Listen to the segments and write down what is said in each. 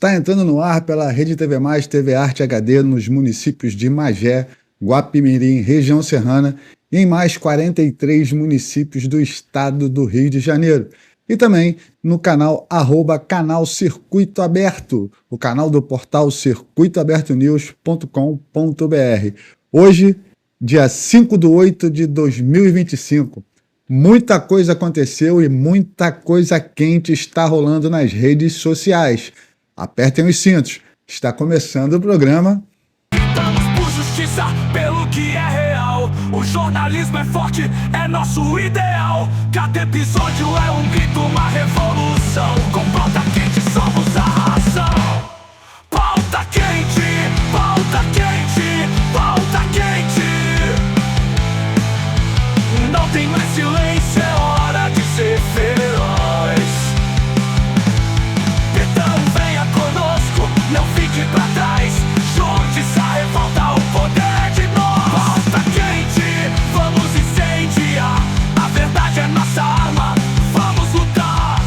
Está entrando no ar pela Rede TV+, TV Arte HD nos municípios de Magé, Guapimirim, região serrana e em mais 43 municípios do estado do Rio de Janeiro. E também no canal @canal Circuito Aberto, o canal do portal circuitoabertonews.com.br. Hoje, dia 5/8/2025. Muita coisa aconteceu e muita coisa quente está rolando nas redes sociais. Apertem os cintos, está começando o programa. Lutamos por justiça, pelo que é real. O jornalismo é forte, é nosso ideal. Cada episódio é um grito, uma revolução. Com pauta quente somos a razão. Pauta quente, pauta quente, pauta quente. Não tem mais silêncio, é hora de ser feroz. Então venha conosco, não fique pra trás. Junte-se a revolta, o poder de nós. Pauta quente, vamos incendiar. A verdade é nossa arma, vamos lutar.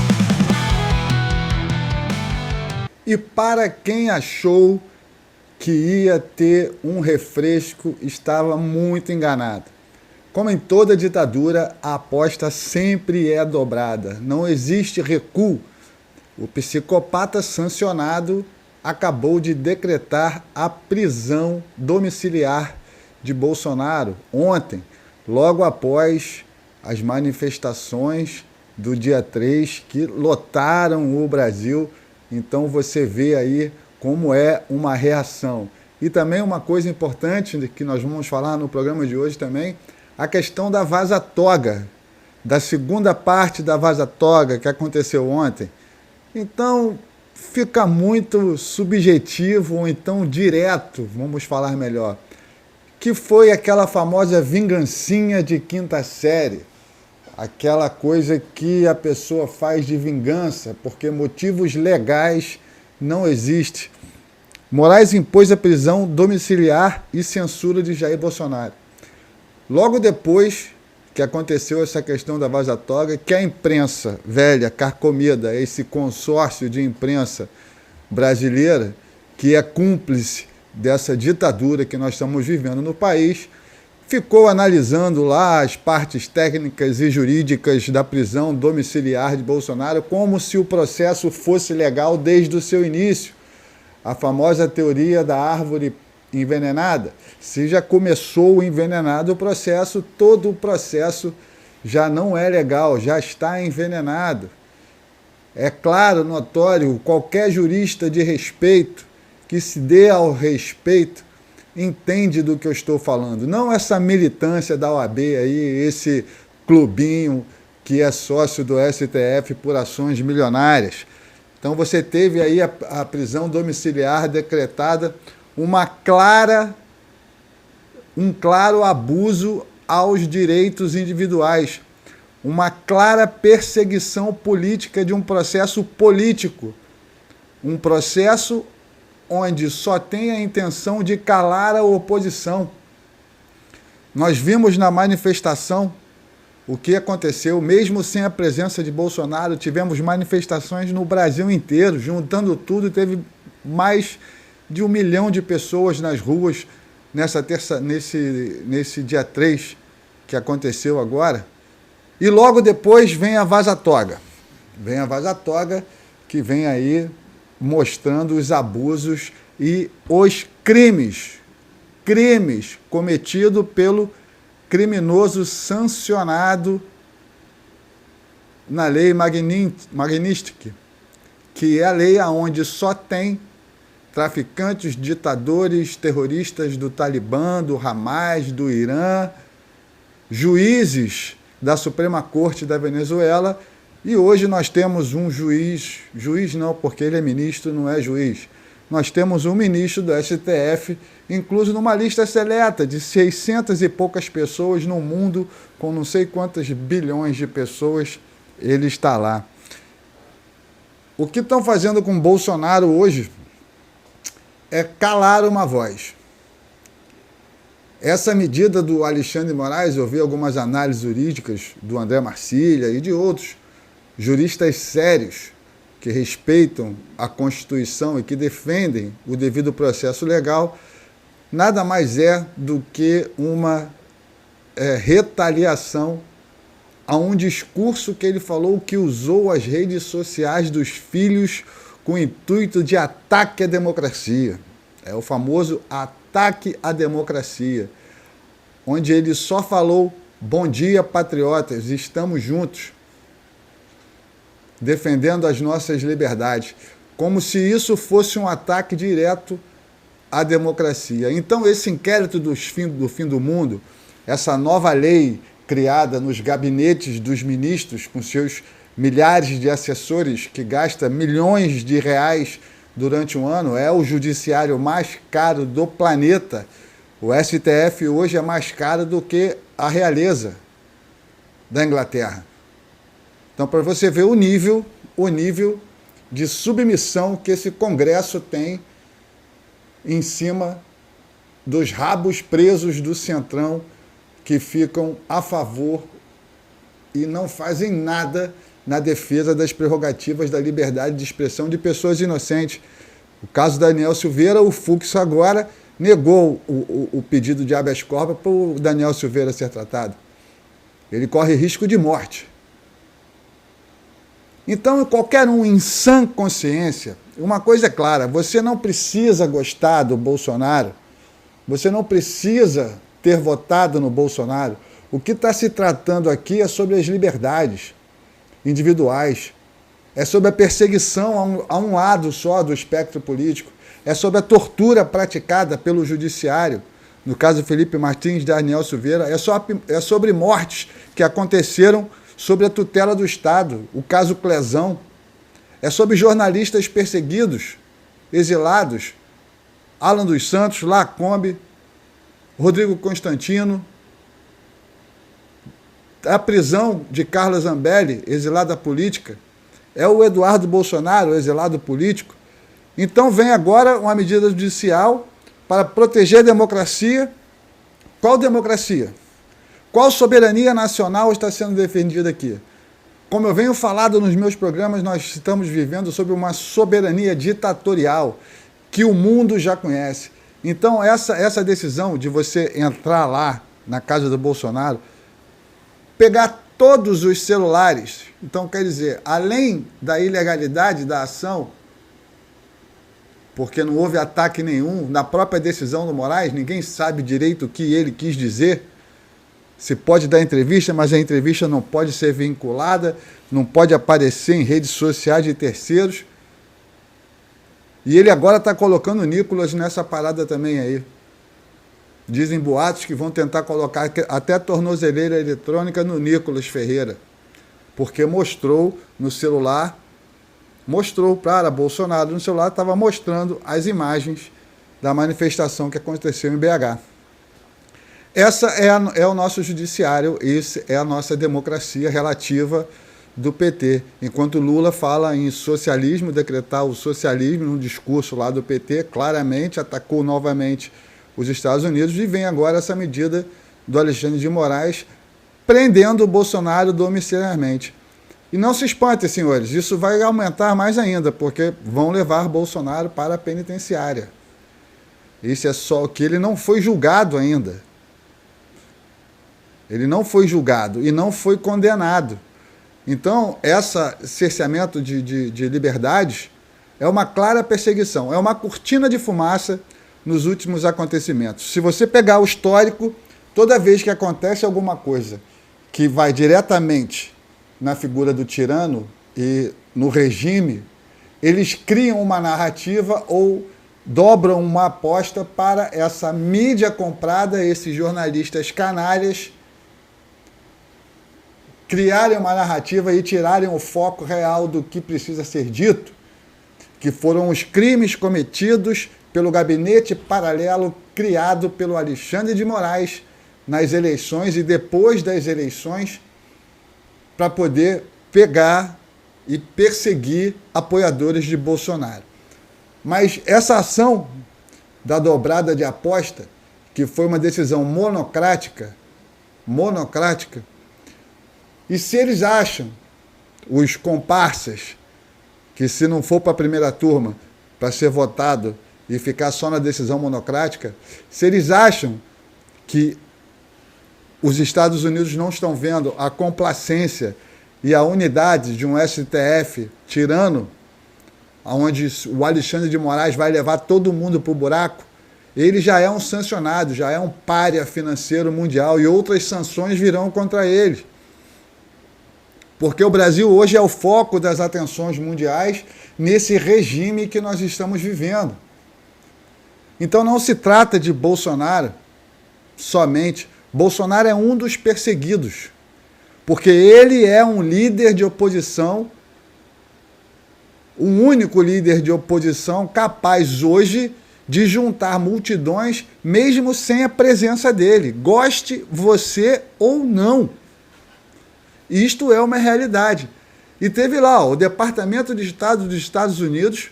E para quem achou que ia ter um refresco, estava muito enganado. Como em toda ditadura, a aposta sempre é dobrada. Não existe recuo. O psicopata sancionado acabou de decretar a prisão domiciliar de Bolsonaro ontem, logo após as manifestações do dia 3 que lotaram o Brasil. Então você vê aí como é uma reação. E também uma coisa importante que nós vamos falar no programa de hoje também, a questão da vaza-toga, da segunda parte da vaza-toga que aconteceu ontem. Então, fica muito subjetivo ou então direto, vamos falar melhor, que foi aquela famosa vingancinha de quinta série, aquela coisa que a pessoa faz de vingança, porque motivos legais não existem. Moraes impôs a prisão domiciliar e censura de Jair Bolsonaro. Logo depois que aconteceu essa questão da vaza-toga, que a imprensa velha, carcomida, esse consórcio de imprensa brasileira, que é cúmplice dessa ditadura que nós estamos vivendo no país, ficou analisando lá as partes técnicas e jurídicas da prisão domiciliar de Bolsonaro como se o processo fosse legal desde o seu início. A famosa teoria da árvore envenenada. Se já começou envenenado o processo, todo o processo já não é legal, já está envenenado. É claro, notório, qualquer jurista de respeito que se dê ao respeito entende do que eu estou falando. Não essa militância da OAB aí, esse clubinho que é sócio do STF por ações milionárias. Então você teve aí a prisão domiciliar decretada, um claro abuso aos direitos individuais, uma clara perseguição política de um processo político, um processo onde só tem a intenção de calar a oposição. Nós vimos na manifestação o que aconteceu, mesmo sem a presença de Bolsonaro, tivemos manifestações no Brasil inteiro, juntando tudo, teve mais de 1 milhão de pessoas nas ruas nesse dia 3 que aconteceu agora. E logo depois vem a vaza-toga. Vem a vaza-toga que vem aí mostrando os abusos e os crimes cometidos pelo criminoso sancionado na lei Magnitsky, que é a lei onde só tem traficantes, ditadores, terroristas do Talibã, do Hamas, do Irã, juízes da Suprema Corte da Venezuela, e hoje nós temos um juiz não, porque ele é ministro, não é juiz, nós temos um ministro do STF, incluso numa lista seleta de 600 e poucas pessoas no mundo, com não sei quantas bilhões de pessoas, ele está lá. O que estão fazendo com Bolsonaro hoje é calar uma voz. Essa medida do Alexandre de Moraes, eu vi algumas análises jurídicas do André Marcília e de outros juristas sérios que respeitam a Constituição e que defendem o devido processo legal, nada mais é do que uma retaliação a um discurso que ele falou que usou as redes sociais dos filhos com o intuito de ataque à democracia. É o famoso ataque à democracia, onde ele só falou: bom dia, patriotas, estamos juntos, defendendo as nossas liberdades, como se isso fosse um ataque direto à democracia. Então, esse inquérito do fim do mundo, essa nova lei criada nos gabinetes dos ministros, com seus milhares de assessores, que gasta milhões de reais durante um ano, é o judiciário mais caro do planeta. O STF hoje é mais caro do que a realeza da Inglaterra. Então, para você ver o nível de submissão que esse Congresso tem em cima dos rabos presos do Centrão, que ficam a favor e não fazem nada na defesa das prerrogativas da liberdade de expressão de pessoas inocentes. O caso Daniel Silveira, o Fux agora negou o pedido de habeas corpus para o Daniel Silveira ser tratado. Ele corre risco de morte. Então, qualquer um em sã consciência, uma coisa é clara: você não precisa gostar do Bolsonaro, você não precisa ter votado no Bolsonaro. O que está se tratando aqui é sobre as liberdades individuais, é sobre a perseguição a um lado só do espectro político, é sobre a tortura praticada pelo judiciário, no caso Felipe Martins, Daniel Silveira, é sobre mortes que aconteceram sob a tutela do Estado, o caso Clezão, é sobre jornalistas perseguidos, exilados, Alan dos Santos, Lacombe, Rodrigo Constantino, a prisão de Carla Zambelli, exilada política, é o Eduardo Bolsonaro, exilado político. Então vem agora uma medida judicial para proteger a democracia. Qual democracia? Qual soberania nacional está sendo defendida aqui? Como eu venho falado nos meus programas, nós estamos vivendo sob uma soberania ditatorial que o mundo já conhece. Então, essa decisão de você entrar lá na casa do Bolsonaro, pegar todos os celulares, então, quer dizer, além da ilegalidade da ação, porque não houve ataque nenhum, na própria decisão do Moraes, ninguém sabe direito o que ele quis dizer. Se pode dar entrevista, mas a entrevista não pode ser vinculada, não pode aparecer em redes sociais de terceiros. E ele agora está colocando o Nicolas nessa parada também aí. Dizem boatos que vão tentar colocar até tornozeleira eletrônica no Nicolas Ferreira, porque mostrou no celular, mostrou para Bolsonaro no celular, estava mostrando as imagens da manifestação que aconteceu em BH. Essa é o nosso judiciário, essa é a nossa democracia relativa do PT. Enquanto Lula fala em socialismo, decretar o socialismo no discurso lá do PT, claramente atacou novamente os Estados Unidos, e vem agora essa medida do Alexandre de Moraes prendendo o Bolsonaro domiciliarmente. E não se espantem, senhores, isso vai aumentar mais ainda, porque vão levar Bolsonaro para a penitenciária. Isso é só que ele não foi julgado ainda. Ele não foi julgado e não foi condenado. Então, esse cerceamento de liberdades é uma clara perseguição, é uma cortina de fumaça nos últimos acontecimentos. Se você pegar o histórico, toda vez que acontece alguma coisa que vai diretamente na figura do tirano e no regime, eles criam uma narrativa ou dobram uma aposta para essa mídia comprada, esses jornalistas canalhas, criarem uma narrativa e tirarem o foco real do que precisa ser dito, que foram os crimes cometidos pelo gabinete paralelo criado pelo Alexandre de Moraes nas eleições e depois das eleições, para poder pegar e perseguir apoiadores de Bolsonaro. Mas essa ação da dobrada de aposta, que foi uma decisão monocrática, e se eles acham, os comparsas, que se não for para a primeira turma, para ser votado e ficar só na decisão monocrática, se eles acham que os Estados Unidos não estão vendo a complacência e a unidade de um STF tirano, onde o Alexandre de Moraes vai levar todo mundo para o buraco, ele já é um sancionado, já é um pária financeiro mundial e outras sanções virão contra ele. Porque o Brasil hoje é o foco das atenções mundiais nesse regime que nós estamos vivendo. Então não se trata de Bolsonaro somente. Bolsonaro é um dos perseguidos, porque ele é um líder de oposição, o único líder de oposição capaz hoje de juntar multidões, mesmo sem a presença dele, goste você ou não. Isto é uma realidade. E teve lá, o Departamento de Estado dos Estados Unidos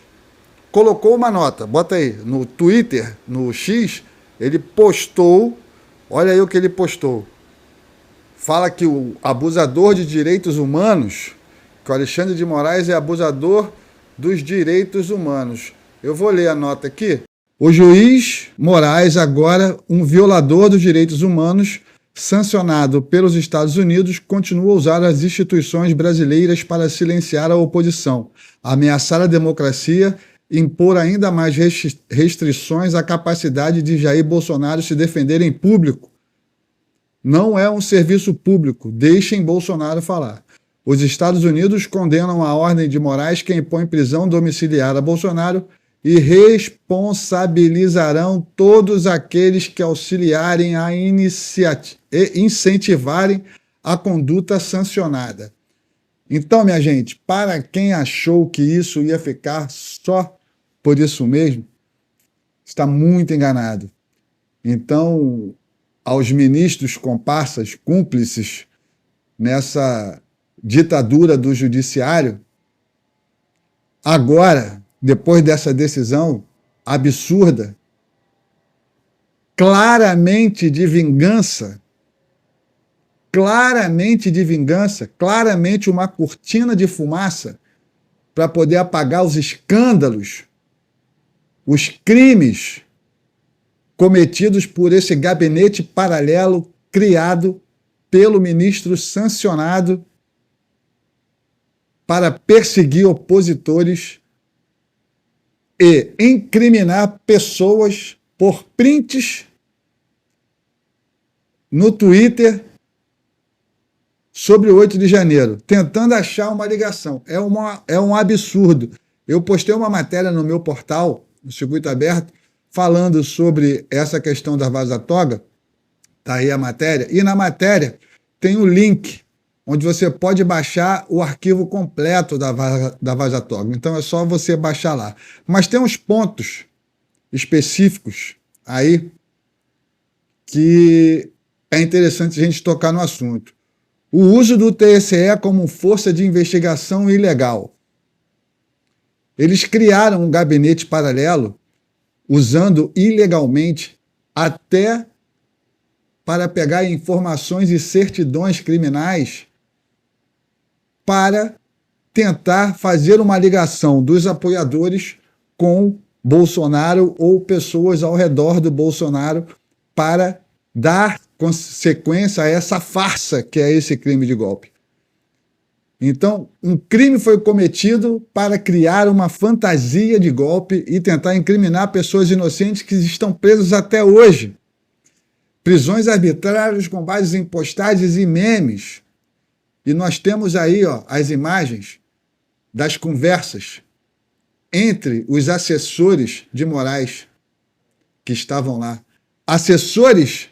colocou uma nota, bota aí, no Twitter, no X, ele postou, olha aí o que ele postou. Fala que o abusador de direitos humanos, que o Alexandre de Moraes é abusador dos direitos humanos. Eu vou ler a nota aqui. O juiz Moraes, agora um violador dos direitos humanos, sancionado pelos Estados Unidos, continua a usar as instituições brasileiras para silenciar a oposição, ameaçar a democracia, impor ainda mais restrições à capacidade de Jair Bolsonaro se defender em público. Não é um serviço público, deixem Bolsonaro falar. Os Estados Unidos condenam a ordem de Moraes que impõe prisão domiciliar a Bolsonaro e responsabilizarão todos aqueles que auxiliarem a iniciativa e incentivarem a conduta sancionada. Então, minha gente, para quem achou que isso ia ficar só por isso mesmo, está muito enganado. Então, aos ministros comparsas, cúmplices nessa ditadura do judiciário, agora, depois dessa decisão absurda, claramente de vingança, claramente uma cortina de fumaça para poder apagar os escândalos, os crimes cometidos por esse gabinete paralelo criado pelo ministro sancionado para perseguir opositores e incriminar pessoas por prints no Twitter sobre o 8 de janeiro, tentando achar uma ligação. É um absurdo. Eu postei uma matéria no meu portal, no Circuito Aberto, falando sobre essa questão da vaza-toga. Está aí a matéria. E na matéria tem o link onde você pode baixar o arquivo completo da vaza-toga. Então é só você baixar lá. Mas tem uns pontos específicos aí que é interessante a gente tocar no assunto. O uso do TSE como força de investigação ilegal. Eles criaram um gabinete paralelo usando ilegalmente até para pegar informações e certidões criminais para tentar fazer uma ligação dos apoiadores com Bolsonaro ou pessoas ao redor do Bolsonaro para dar consequência a essa farsa que é esse crime de golpe. Então, um crime foi cometido para criar uma fantasia de golpe e tentar incriminar pessoas inocentes que estão presas até hoje. Prisões arbitrárias com base em postagens e memes. E nós temos aí as imagens das conversas entre os assessores de Moraes que estavam lá. Assessores,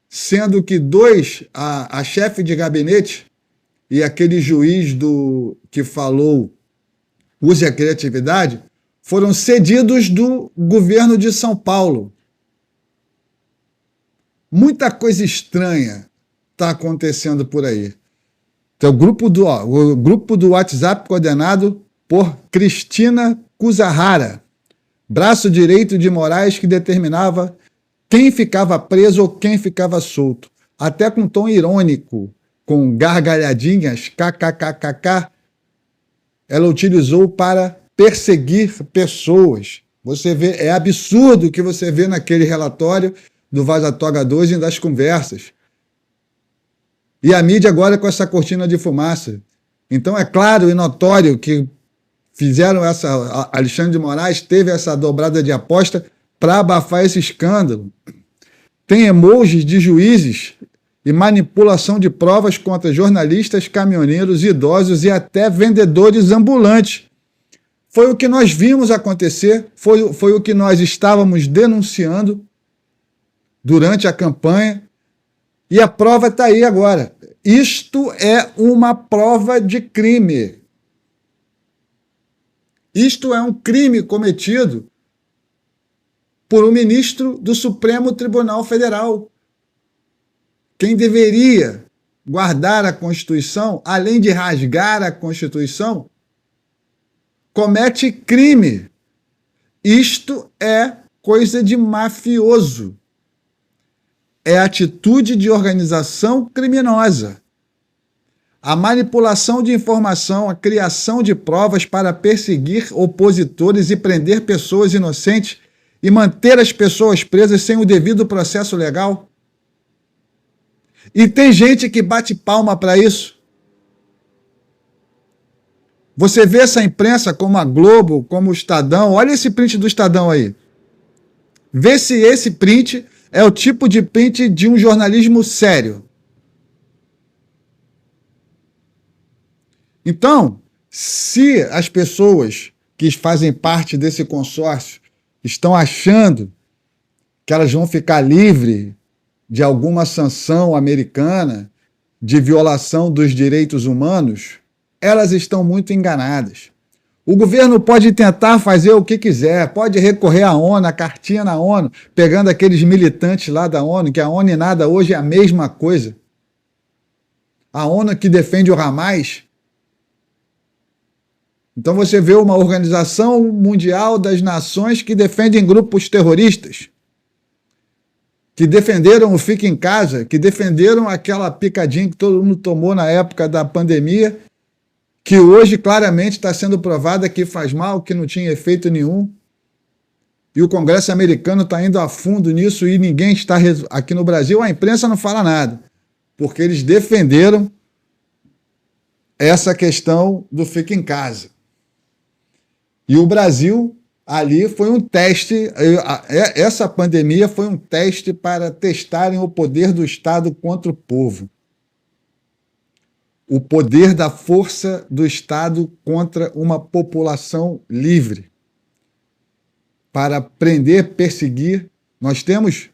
sendo que dois, a chefe de gabinete e aquele juiz que falou use a criatividade, foram cedidos do governo de São Paulo. Muita coisa estranha está acontecendo por aí. Então, o grupo do WhatsApp coordenado por Cristina Kuzahara, braço direito de Moraes, que determinava quem ficava preso ou quem ficava solto, até com tom irônico, com gargalhadinhas, kkkk, ela utilizou para perseguir pessoas. Você vê, é absurdo o que você vê naquele relatório do Vaza Toga 2 e das conversas. E a mídia agora com essa cortina de fumaça. Então é claro e notório que fizeram essa... Alexandre de Moraes teve essa dobrada de aposta para abafar esse escândalo. Tem emojis de juízes e manipulação de provas contra jornalistas, caminhoneiros, idosos e até vendedores ambulantes. Foi o que nós vimos acontecer, foi o que nós estávamos denunciando durante a campanha, e a prova está aí agora. Isto é uma prova de crime. Isto é um crime cometido por um ministro do Supremo Tribunal Federal. Quem deveria guardar a Constituição, além de rasgar a Constituição, comete crime. Isto é coisa de mafioso. É atitude de organização criminosa. A manipulação de informação, a criação de provas para perseguir opositores e prender pessoas inocentes e manter as pessoas presas sem o devido processo legal. E tem gente que bate palma para isso. Você vê essa imprensa como a Globo, como o Estadão. Olha esse print do Estadão aí. Vê se esse print é o tipo de print de um jornalismo sério. Então, se as pessoas que fazem parte desse consórcio estão achando que elas vão ficar livres de alguma sanção americana de violação dos direitos humanos, elas estão muito enganadas. O governo pode tentar fazer o que quiser, pode recorrer à ONU, a cartinha na ONU, pegando aqueles militantes lá da ONU, que a ONU e nada hoje é a mesma coisa. A ONU que defende o Hamas. Então você vê uma organização mundial das nações que defendem grupos terroristas, que defenderam o Fique em Casa, que defenderam aquela picadinha que todo mundo tomou na época da pandemia, que hoje claramente está sendo provada que faz mal, que não tinha efeito nenhum. E o Congresso americano está indo a fundo nisso e ninguém está... Aqui no Brasil a imprensa não fala nada, porque eles defenderam essa questão do Fique em Casa. E o Brasil, ali, foi um teste, essa pandemia foi um teste para testarem o poder do Estado contra o povo. O poder da força do Estado contra uma população livre. Para prender, perseguir. Nós temos,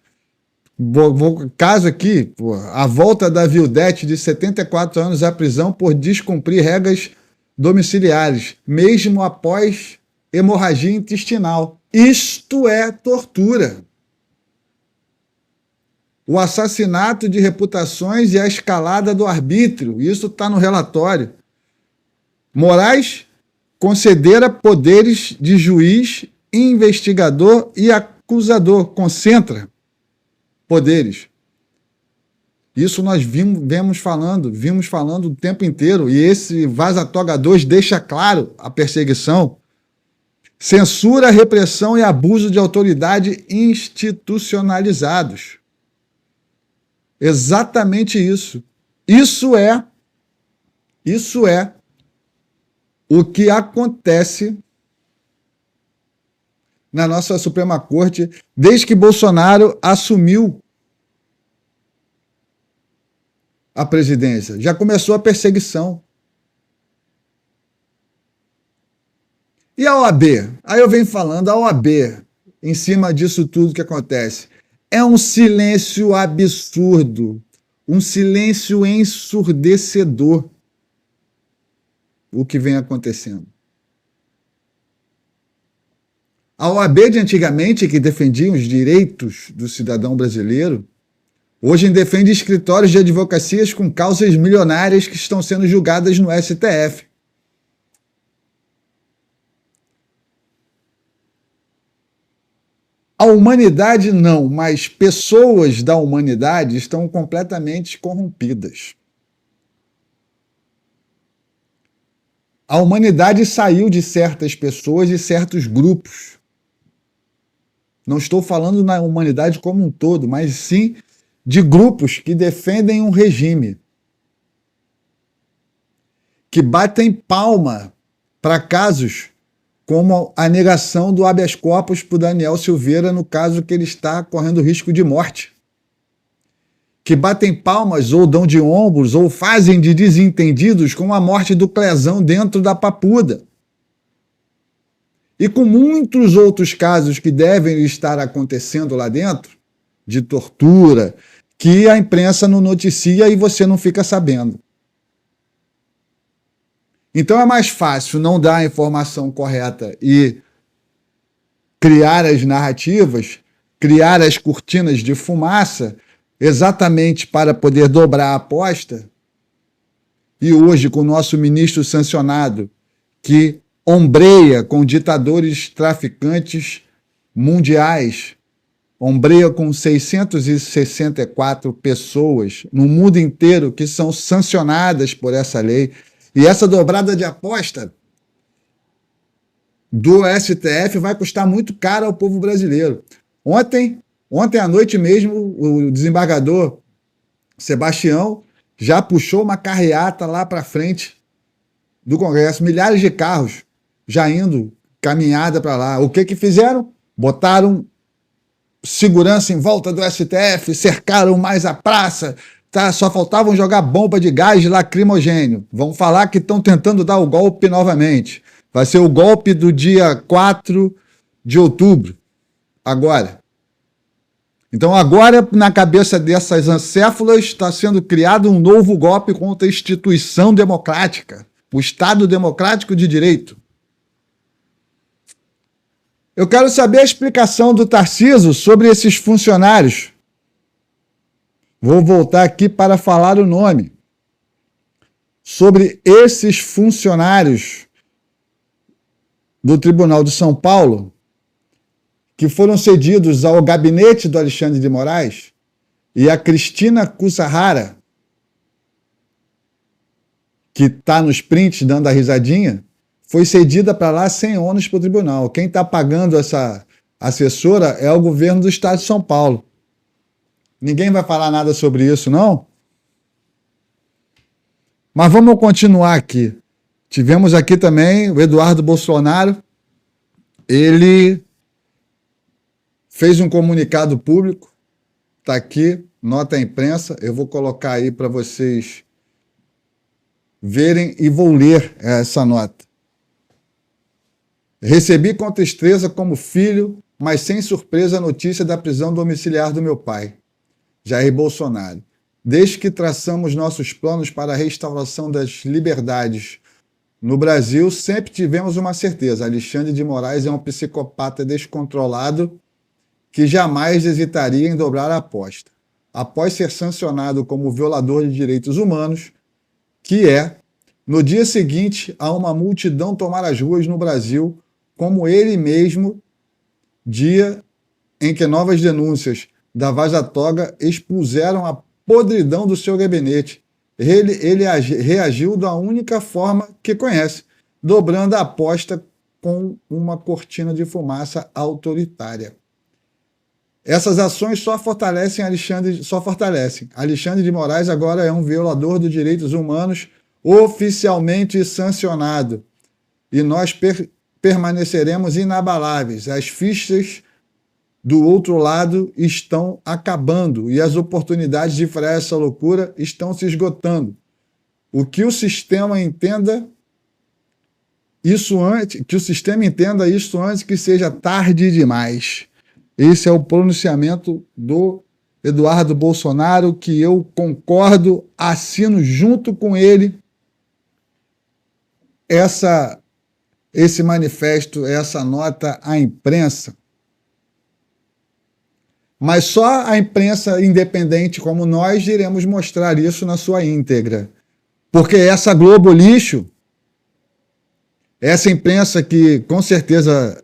caso aqui, a volta da Vildete, de 74 anos à prisão por descumprir regras domiciliares, mesmo após hemorragia intestinal. Isto é tortura. O assassinato de reputações e a escalada do arbítrio. Isso está no relatório. Moraes concedera poderes de juiz, investigador e acusador. Concentra poderes. Isso nós vimos falando o tempo inteiro. E esse Vaza Toga 2 deixa claro a perseguição. Censura, repressão e abuso de autoridade institucionalizados. Exatamente isso. Isso é o que acontece na nossa Suprema Corte desde que Bolsonaro assumiu a presidência. Já começou a perseguição. E a OAB? Aí eu venho falando, a OAB, em cima disso tudo que acontece, é um silêncio absurdo, um silêncio ensurdecedor o que vem acontecendo. A OAB de antigamente, que defendia os direitos do cidadão brasileiro, hoje defende escritórios de advocacias com causas milionárias que estão sendo julgadas no STF. A humanidade não, mas pessoas da humanidade estão completamente corrompidas. A humanidade saiu de certas pessoas e certos grupos. Não estou falando na humanidade como um todo, mas sim de grupos que defendem um regime, que batem palma para casos como a negação do habeas corpus para o Daniel Silveira no caso que ele está correndo risco de morte. Que batem palmas ou dão de ombros ou fazem de desentendidos com a morte do Clezão dentro da Papuda. E com muitos outros casos que devem estar acontecendo lá dentro, de tortura, que a imprensa não noticia e você não fica sabendo. Então é mais fácil não dar a informação correta e criar as narrativas, criar as cortinas de fumaça, exatamente para poder dobrar a aposta. E hoje, com o nosso ministro sancionado, que ombreia com ditadores traficantes mundiais, ombreia com 664 pessoas no mundo inteiro que são sancionadas por essa lei. E essa dobrada de aposta do STF vai custar muito caro ao povo brasileiro. Ontem à noite mesmo, o desembargador Sebastião já puxou uma carreata lá para frente do Congresso, milhares de carros já indo caminhada para lá. O que fizeram? Botaram segurança em volta do STF, cercaram mais a praça, tá? Só faltavam jogar bomba de gás lacrimogênio. Vão falar que estão tentando dar o golpe novamente. Vai ser o golpe do dia 4 de outubro, agora. Então agora, na cabeça dessas ancéfalas, está sendo criado um novo golpe contra a instituição democrática, o Estado Democrático de Direito. Eu quero saber a explicação do Tarcísio sobre esses funcionários. Vou voltar aqui para falar o nome. Sobre esses funcionários do Tribunal de São Paulo, que foram cedidos ao gabinete do Alexandre de Moraes, e a Cristina Kusahara, que está nos prints dando a risadinha, foi cedida para lá sem ônus para o tribunal. Quem está pagando essa assessora é o governo do estado de São Paulo. Ninguém vai falar nada sobre isso, não? Mas vamos continuar aqui. Tivemos aqui também o Eduardo Bolsonaro. Ele fez um comunicado público. Está aqui, nota à imprensa. Eu vou colocar aí para vocês verem e vou ler essa nota. Recebi com tristeza como filho, mas sem surpresa, a notícia da prisão domiciliar do meu pai, Jair Bolsonaro. Desde que traçamos nossos planos para a restauração das liberdades no Brasil, sempre tivemos uma certeza: Alexandre de Moraes é um psicopata descontrolado que jamais hesitaria em dobrar a aposta. Após ser sancionado como violador de direitos humanos, no dia seguinte, a uma multidão tomar as ruas no Brasil, como ele mesmo, dia em que novas denúncias da Vaza Toga expuseram a podridão do seu gabinete. Ele reagiu da única forma que conhece, dobrando a aposta com uma cortina de fumaça autoritária. Essas ações só fortalecem Alexandre de Moraes agora é um violador dos direitos humanos oficialmente sancionado. E nós permaneceremos inabaláveis. As fichas do outro lado estão acabando e as oportunidades de frear essa loucura estão se esgotando. Que o sistema entenda isso antes que seja tarde demais. Esse é o pronunciamento do Eduardo Bolsonaro, que eu concordo, assino junto com ele esse manifesto, essa nota à imprensa. Mas só a imprensa independente como nós iremos mostrar isso na sua íntegra. Porque essa Globo lixo, essa imprensa que, com certeza,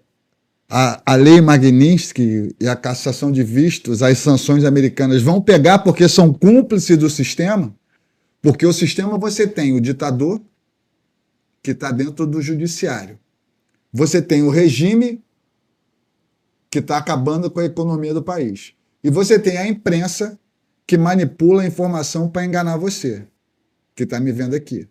a lei Magnitsky e a cassação de vistos, as sanções americanas vão pegar porque são cúmplices do sistema, porque o sistema você tem o ditador, que está dentro do judiciário. Você tem o regime, que está acabando com a economia do país. E você tem a imprensa, que manipula a informação para enganar você, que está me vendo aqui.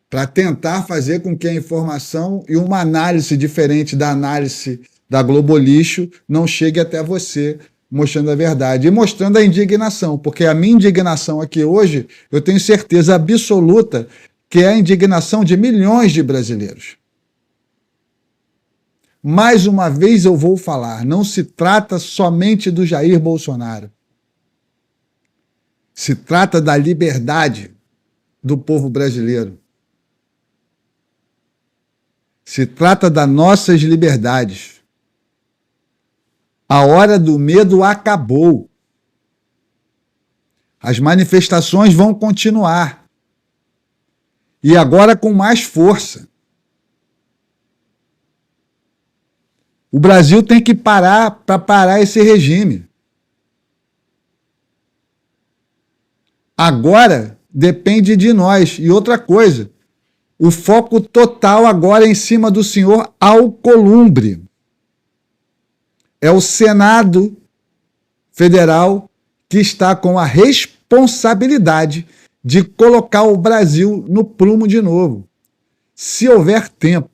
Para tentar fazer com que a informação e uma análise diferente da análise da Globo Lixo não chegue até você, mostrando a verdade e mostrando a indignação, porque a minha indignação aqui hoje, eu tenho certeza absoluta que é a indignação de milhões de brasileiros. Mais uma vez eu vou falar, não se trata somente do Jair Bolsonaro. Se trata da liberdade do povo brasileiro. Se trata das nossas liberdades. A hora do medo acabou. As manifestações vão continuar. E agora com mais força. O Brasil tem que parar para parar esse regime. Agora depende de nós. E outra coisa, o foco total agora é em cima do senhor Alcolumbre. É o Senado Federal que está com a responsabilidade de colocar o Brasil no prumo de novo, se houver tempo.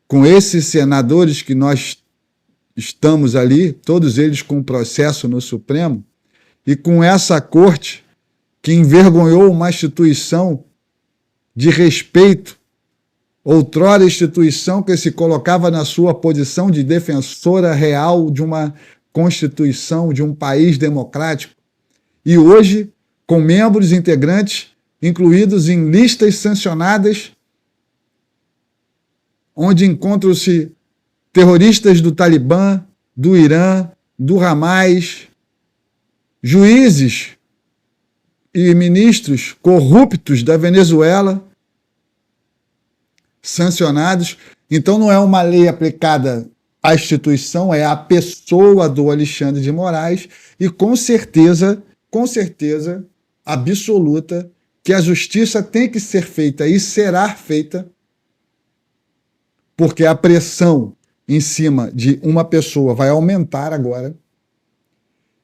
Com esses senadores que nós estamos ali, todos eles com processo no Supremo, e com essa corte que envergonhou uma instituição de respeito, outrora instituição que se colocava na sua posição de defensora real de uma Constituição, de um país democrático, e hoje com membros integrantes incluídos em listas sancionadas, onde encontram-se terroristas do Talibã, do Irã, do Hamas, juízes e ministros corruptos da Venezuela, sancionados. Então não é uma lei aplicada à instituição, é a pessoa do Alexandre de Moraes, e com certeza absoluta, que a justiça tem que ser feita e será feita, porque a pressão em cima de uma pessoa vai aumentar agora,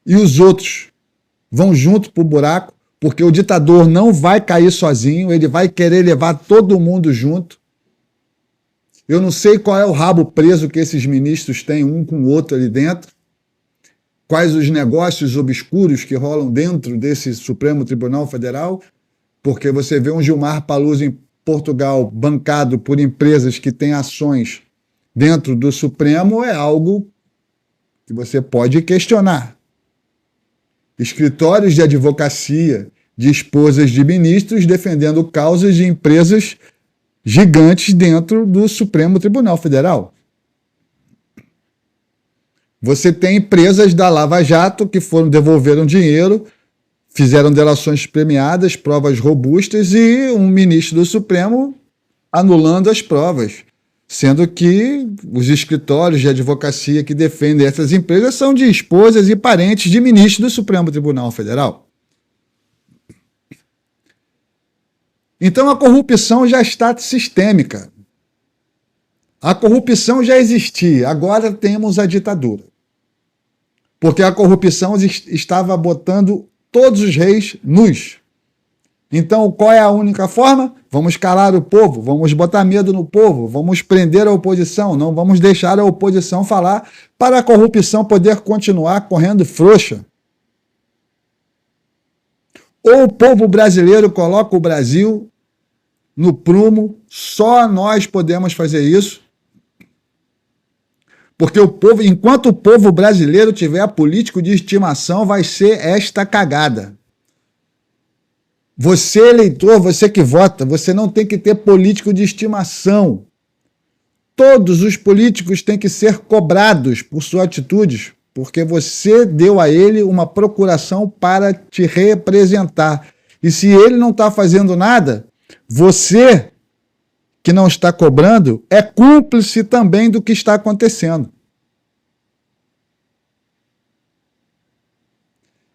e os outros vão junto para o buraco, porque o ditador não vai cair sozinho, ele vai querer levar todo mundo junto. Eu não sei qual é o rabo preso que esses ministros têm um com o outro ali dentro, quais os negócios obscuros que rolam dentro desse Supremo Tribunal Federal, porque você vê um Gilmar Paluso em Portugal bancado por empresas que têm ações dentro do Supremo, é algo que você pode questionar. Escritórios de advocacia de esposas de ministros defendendo causas de empresas gigantes dentro do Supremo Tribunal Federal. Você tem empresas da Lava Jato que devolveram dinheiro, fizeram delações premiadas, provas robustas, e um ministro do Supremo anulando as provas, sendo que os escritórios de advocacia que defendem essas empresas são de esposas e parentes de ministros do Supremo Tribunal Federal. Então a corrupção já está sistêmica. A corrupção já existia, agora temos a ditadura. Porque a corrupção estava botando todos os reis nus. Então, qual é a única forma? Vamos calar o povo, vamos botar medo no povo, vamos prender a oposição, não vamos deixar a oposição falar para a corrupção poder continuar correndo frouxa. Ou o povo brasileiro coloca o Brasil no prumo, só nós podemos fazer isso, porque o povo, enquanto o povo brasileiro tiver político de estimação, vai ser esta cagada. Você, eleitor, você que vota, você não tem que ter político de estimação. Todos os políticos têm que ser cobrados por suas atitudes, porque você deu a ele uma procuração para te representar. E se ele não está fazendo nada, você que não está cobrando é cúmplice também do que está acontecendo.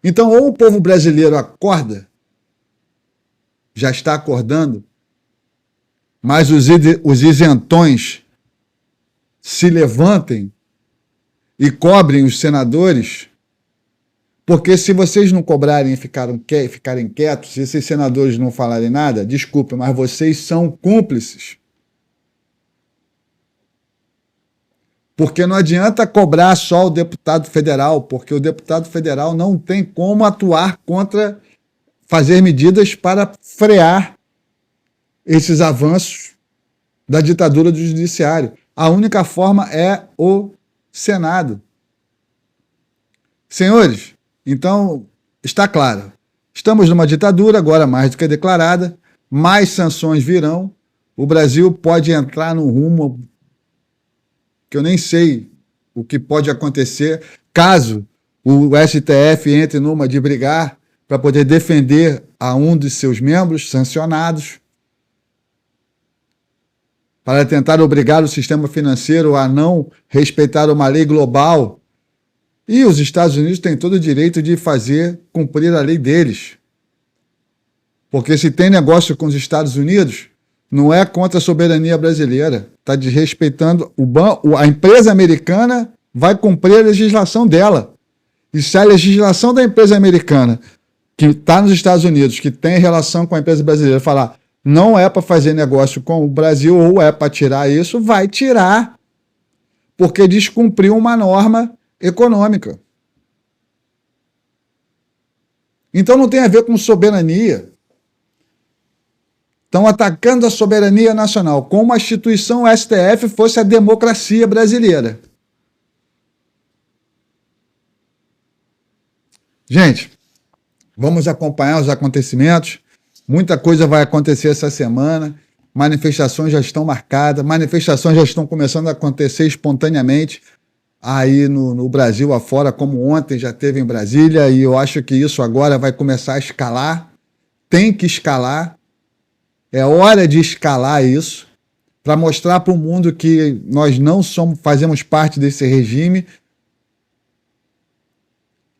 Então, ou o povo brasileiro acorda já está acordando, mas os isentões se levantem e cobrem os senadores, porque se vocês não cobrarem e ficarem quietos, se esses senadores não falarem nada, desculpe, mas vocês são cúmplices. Porque não adianta cobrar só o deputado federal, porque o deputado federal não tem como atuar contra, fazer medidas para frear esses avanços da ditadura do judiciário. A única forma é o Senado. Senhores, então está claro. Estamos numa ditadura, agora mais do que declarada, mais sanções virão, o Brasil pode entrar num rumo que eu nem sei o que pode acontecer caso o STF entre numa de brigar para poder defender a um de seus membros sancionados, para tentar obrigar o sistema financeiro a não respeitar uma lei global. E os Estados Unidos têm todo o direito de fazer cumprir a lei deles. Porque se tem negócio com os Estados Unidos, não é contra a soberania brasileira. Está desrespeitando a empresa americana vai cumprir a legislação dela. E se a legislação da empresa americana, que está nos Estados Unidos, que tem relação com a empresa brasileira, falar não é para fazer negócio com o Brasil ou é para tirar isso, vai tirar. Porque descumpriu uma norma econômica. Então não tem a ver com soberania. Estão atacando a soberania nacional, como a instituição STF fosse a democracia brasileira. Gente, vamos acompanhar os acontecimentos. Muita coisa vai acontecer essa semana. Manifestações já estão marcadas, manifestações já estão começando a acontecer espontaneamente aí no Brasil afora, como ontem já teve em Brasília, e eu acho que isso agora vai começar a escalar. Tem que escalar. É hora de escalar isso para mostrar para o mundo que nós não fazemos parte desse regime,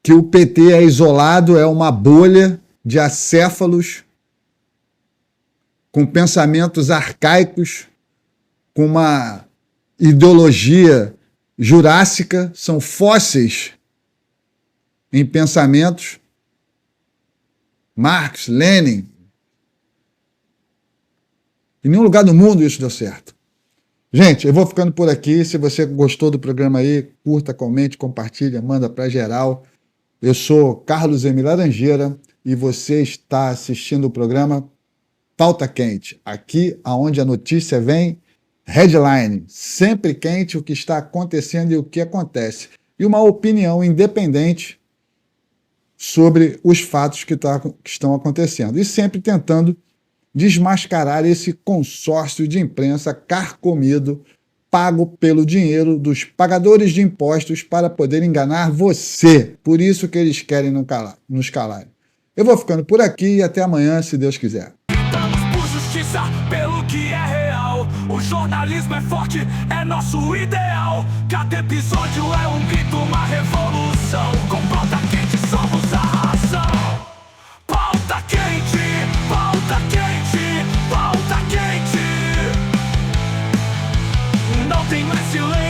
que o PT é isolado, é uma bolha de acéfalos com pensamentos arcaicos, com uma ideologia jurássica, são fósseis em pensamentos. Marx, Lenin. Em nenhum lugar do mundo isso deu certo. Gente, eu vou ficando por aqui. Se você gostou do programa aí, curta, comente, compartilha, manda para geral. Eu sou Carlos M. Laranjeira e você está assistindo o programa Pauta Quente. Aqui, aonde a notícia vem, headline, sempre quente o que está acontecendo e o que acontece. E uma opinião independente sobre os fatos que estão acontecendo. E sempre tentando desmascarar esse consórcio de imprensa carcomido, pago pelo dinheiro dos pagadores de impostos para poder enganar você. Por isso que eles querem nos calar. Eu vou ficando por aqui e até amanhã, se Deus quiser. Lutamos por justiça, pelo que é real. O jornalismo é forte, é nosso ideal. Cada episódio é um grito, uma revolução. Com pauta quente somos a razão. Pauta quente, pauta quente, pauta quente. Não tem mais silêncio.